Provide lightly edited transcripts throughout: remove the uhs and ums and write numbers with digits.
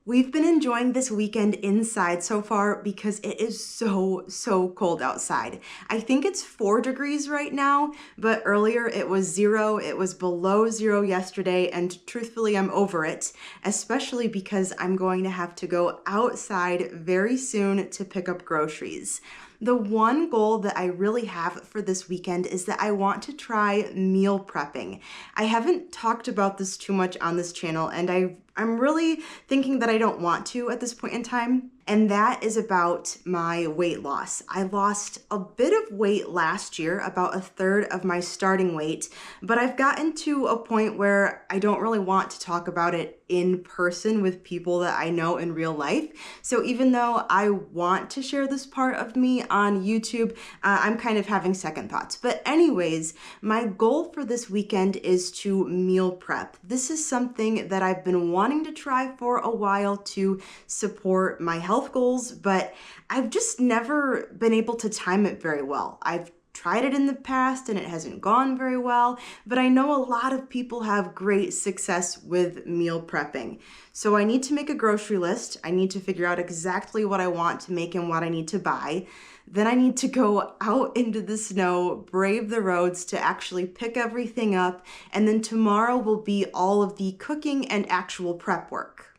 We've been enjoying this weekend inside so far because it is so cold outside. I think it's 4 degrees right now, but earlier it was 0. It was below 0 yesterday, and truthfully, I'm over it, especially because I'm going to have to go outside very soon to pick up groceries. The one goal that I really have for this weekend is that I want to try meal prepping. I haven't talked about this too much on this channel, and I'm really thinking that I don't want to at this point in time, and that is about my weight loss. I lost a bit of weight last year, about a third of my starting weight, but I've gotten to a point where I don't really want to talk about it in person with people that I know in real life. So even though I want to share this part of me on YouTube, I'm kind of having second thoughts. But anyways, my goal for this weekend is to meal prep. This is something that I've been wanting to try for a while to support my health goals, but I've just never been able to time it very well. I've tried it in the past and it hasn't gone very well, but I know a lot of people have great success with meal prepping. So I need to make a grocery list. I need to figure out exactly what I want to make and what I need to buy. Then I need to go out into the snow, brave the roads to actually pick everything up, and then tomorrow will be all of the cooking and actual prep work.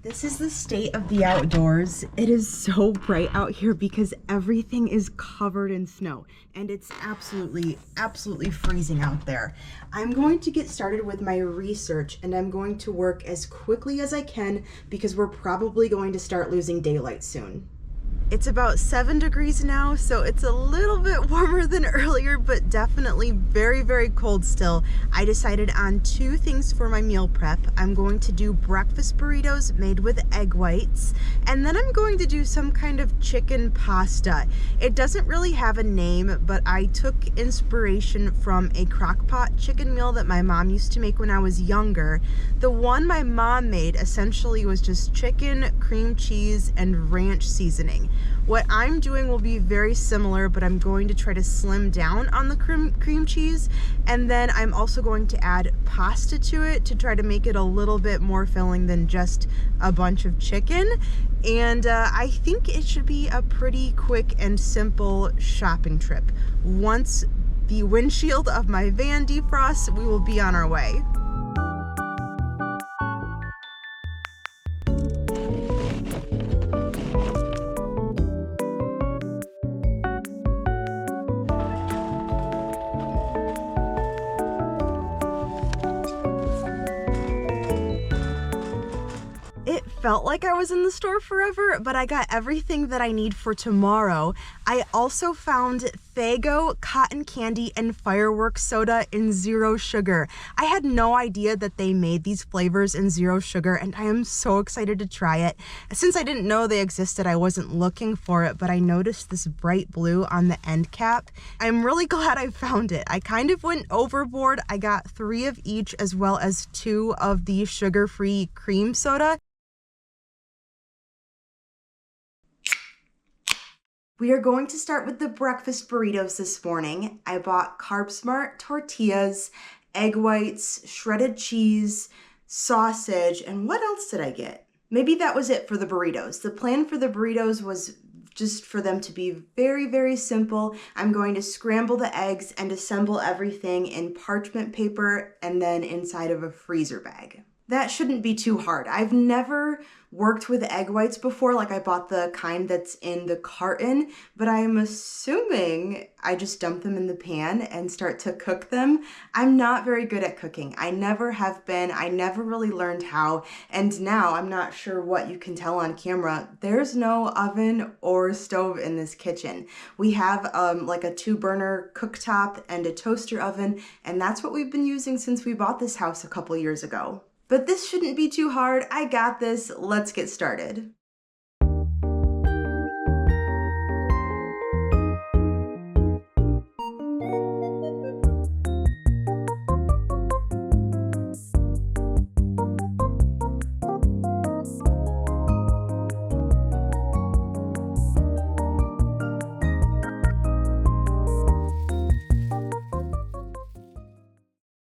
This is the state of the outdoors. It is so bright out here because everything is covered in snow and it's absolutely freezing out there. I'm going to get started with my research and I'm going to work as quickly as I can because we're probably going to start losing daylight soon. It's about 7 degrees now, so it's a little bit warmer than earlier, but definitely very cold still. I decided on 2 things for my meal prep. I'm going to do breakfast burritos made with egg whites, and then I'm going to do some kind of chicken pasta. It doesn't really have a name, but I took inspiration from a crock pot chicken meal that my mom used to make when I was younger. The one my mom made essentially was just chicken, cream cheese, and ranch seasoning. What I'm doing will be very similar, but I'm going to try to slim down on the cream cheese, and then I'm also going to add pasta to it to try to make it a little bit more filling than just a bunch of chicken. And I think it should be a pretty quick and simple shopping trip. Once the windshield of my van defrosts, we will be on our way. It felt like I was in the store forever, but I got everything that I need for tomorrow. I also found Faygo cotton candy and fireworks soda in 0 sugar. I had no idea that they made these flavors in 0 sugar, and I am so excited to try it. Since I didn't know they existed, I wasn't looking for it, but I noticed this bright blue on the end cap. I'm really glad I found it. I kind of went overboard. I got 3 of each as well as 2 of the sugar-free cream soda. We are going to start with the breakfast burritos this morning. I bought Carb Smart tortillas, egg whites, shredded cheese, sausage, and what else did I get? Maybe that was it for the burritos. The plan for the burritos was just for them to be very simple. I'm going to scramble the eggs and assemble everything in parchment paper and then inside of a freezer bag. That shouldn't be too hard. I've never worked with egg whites before, like I bought the kind that's in the carton, but I'm assuming I just dump them in the pan and start to cook them. I'm not very good at cooking. I never have been. I never really learned how, and now I'm not sure what you can tell on camera. There's no oven or stove in this kitchen. We have like a 2-burner cooktop and a toaster oven, and that's what we've been using since we bought this house a couple years ago. But this shouldn't be too hard. I got this. Let's get started.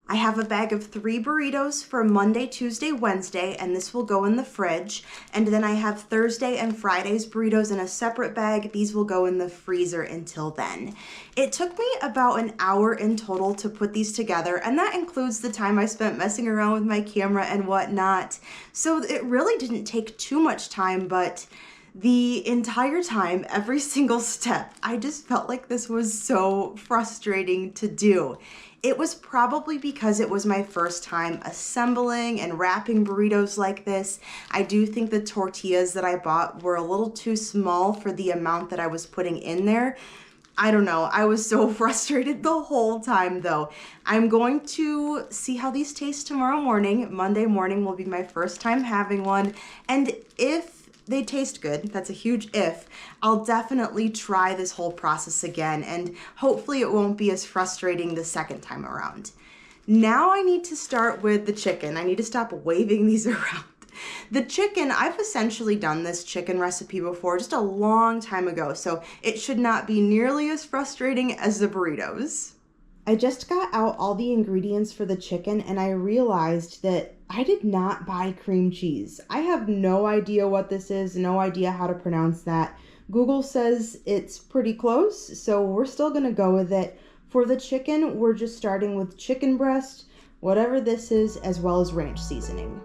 I have a bag of 3 burritos for Monday, Tuesday, Wednesday, and this will go in the fridge. And then I have Thursday and Friday's burritos in a separate bag. These will go in the freezer until then. It took me about an hour in total to put these together, and that includes the time I spent messing around with my camera and whatnot. So it really didn't take too much time, but the entire time, every single step, I just felt like this was so frustrating to do. It was probably because it was my first time assembling and wrapping burritos like this. I do think the tortillas that I bought were a little too small for the amount that I was putting in there. I don't know, I was so frustrated the whole time though. I'm going to see how these taste tomorrow morning. Monday morning will be my first time having one, and if they taste good, that's a huge if, I'll definitely try this whole process again, and hopefully it won't be as frustrating the second time around. Now I need to start with the chicken. I need to stop waving these around. The chicken, I've essentially done this chicken recipe before just a long time ago, so it should not be nearly as frustrating as the burritos. I just got out all the ingredients for the chicken and I realized that I did not buy cream cheese. I have no idea what this is, no idea how to pronounce that. Google says it's pretty close, so we're still gonna go with it. For the chicken, we're just starting with chicken breast, whatever this is, as well as ranch seasoning.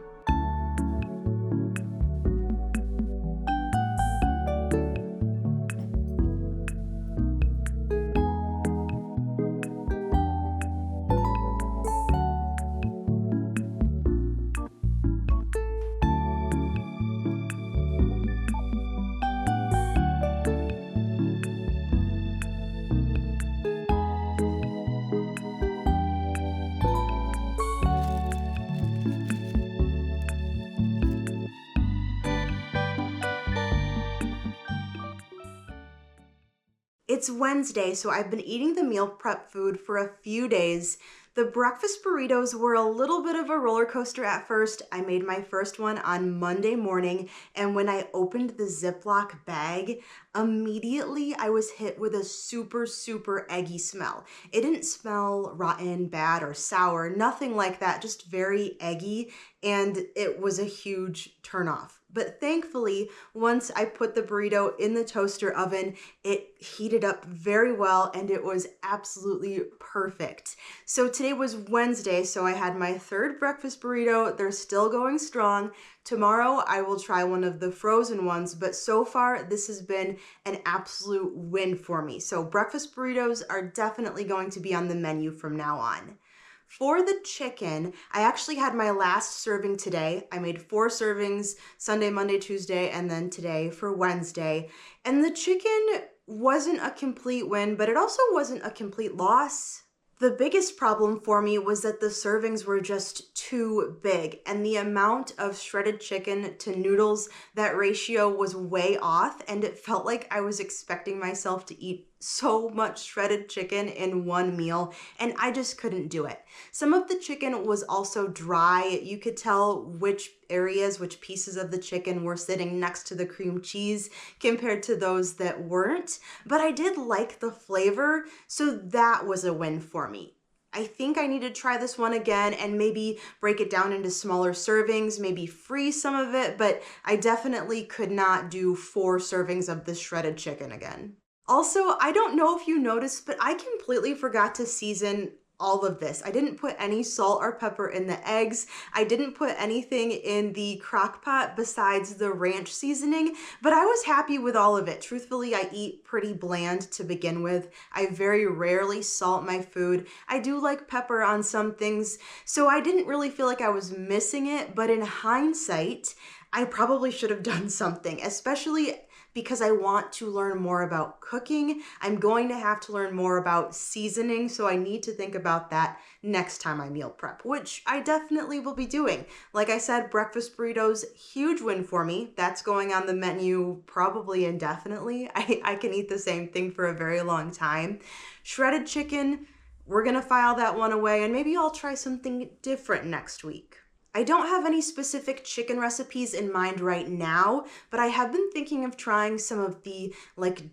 It's Wednesday, so I've been eating the meal prep food for a few days. The breakfast burritos were a little bit of a roller coaster at first. I made my first one on Monday morning, and when I opened the Ziploc bag, immediately I was hit with a super, super eggy smell. It didn't smell rotten, bad, or sour, nothing like that, just very eggy, and it was a huge turnoff. But thankfully, once I put the burrito in the toaster oven, it heated up very well and it was absolutely perfect. So today was Wednesday, so I had my third breakfast burrito. They're still going strong. Tomorrow I will try one of the frozen ones, but so far this has been an absolute win for me. So breakfast burritos are definitely going to be on the menu from now on. For the chicken, I actually had my last serving today. I made 4 servings, Sunday, Monday, Tuesday, and then today for Wednesday. And the chicken wasn't a complete win, but it also wasn't a complete loss. The biggest problem for me was that the servings were just too big, and the amount of shredded chicken to noodles, that ratio was way off, and it felt like I was expecting myself to eat so much shredded chicken in one meal, and I just couldn't do it. Some of the chicken was also dry. You could tell which areas, which pieces of the chicken were sitting next to the cream cheese compared to those that weren't, but I did like the flavor, so that was a win for me. I think I need to try this one again and maybe break it down into smaller servings, maybe freeze some of it, but I definitely could not do 4 servings of this shredded chicken again. Also, I don't know if you noticed, but I completely forgot to season all of this. I didn't put any salt or pepper in the eggs. I didn't put anything in the crock pot besides the ranch seasoning, but I was happy with all of it. Truthfully, I eat pretty bland to begin with. I very rarely salt my food. I do like pepper on some things, so I didn't really feel like I was missing it, but in hindsight, I probably should have done something, especially because I want to learn more about cooking. I'm going to have to learn more about seasoning, so I need to think about that next time I meal prep, which I definitely will be doing. Like I said, breakfast burritos, huge win for me. That's going on the menu probably indefinitely. I can eat the same thing for a very long time. Shredded chicken, we're gonna file that one away, and maybe I'll try something different next week. I don't have any specific chicken recipes in mind right now, but I have been thinking of trying some of the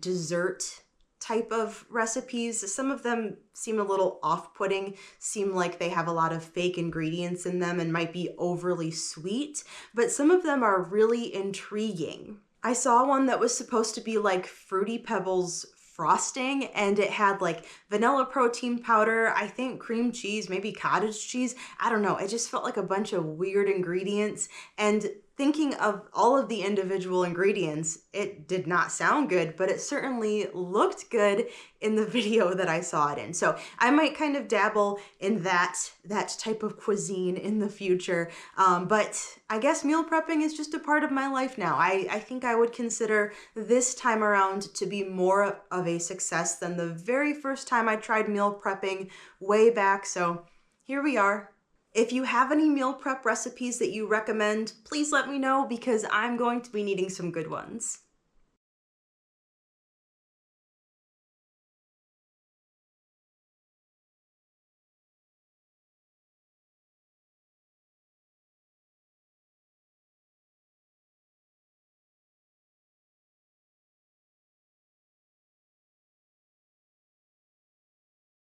dessert type of recipes. Some of them seem a little off-putting, seem like they have a lot of fake ingredients in them and might be overly sweet, but some of them are really intriguing. I saw one that was supposed to be like Fruity Pebbles frosting, and it had like vanilla protein powder, I think cream cheese, maybe cottage cheese. I don't know. It just felt like a bunch of weird ingredients, and thinking of all of the individual ingredients, it did not sound good, but it certainly looked good in the video that I saw it in. So I might kind of dabble in that type of cuisine in the future. But I guess meal prepping is just a part of my life now. I think I would consider this time around to be more of a success than the very first time I tried meal prepping way back. So here we are. If you have any meal prep recipes that you recommend, please let me know because I'm going to be needing some good ones.